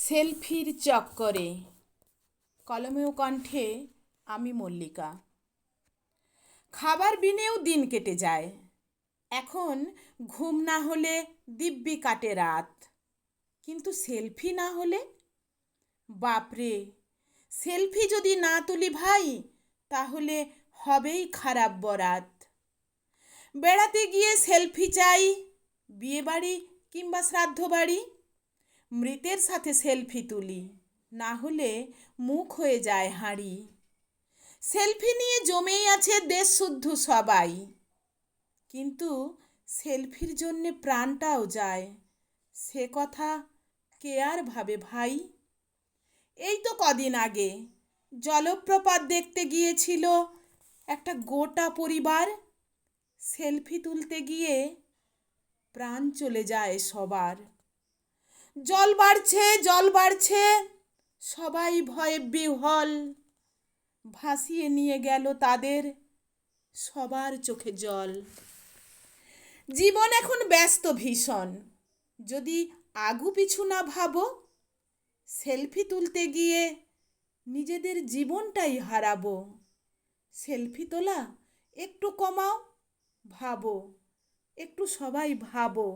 সেলফির চক্করে। কলমে ও কণ্ঠে আমি মল্লিকা। খাবার বিনেও দিন কেটে যায়, এখন ঘুম না হলে দিব্যি কাটে রাত। কিন্তু সেলফি না হলে, বাপরে, সেলফি যদি না তুলি ভাই, তাহলে হবেই খারাপ বরাত। বেড়াতে গিয়ে সেলফি চাই, বিয়ে বাড়ি কিংবা শ্রাদ্ধ বাড়ি, মৃতের সাথে সেলফি তুলি, না হলে মুখ হয়ে যায় হাঁড়ি। সেলফি নিয়ে জমেই আছে দেশ শুদ্ধ সবাই, কিন্তু সেলফির জন্যে প্রাণটাও যায়, সে কথা কে আর ভাবে ভাই। এই তো কদিন আগে জলপ্রপাত দেখতে গিয়েছিল একটা গোটা পরিবার, সেলফি তুলতে গিয়ে প্রাণ চলে যায় সবার। জল বাড়ছে, জল বাড়ছে, সবাই ভয়ে বিহ্বল, ভাসিয়ে নিয়ে গেল তাদের সবার চোখে জল। জীবন এখন ব্যস্ত ভীষণ, যদি আগু পিছু না ভাবো, সেলফি তুলতে গিয়ে নিজেদের জীবনটাই হারাবো। সেলফি তোলা একটু কমাও, ভাবো, একটু সবাই ভাবো।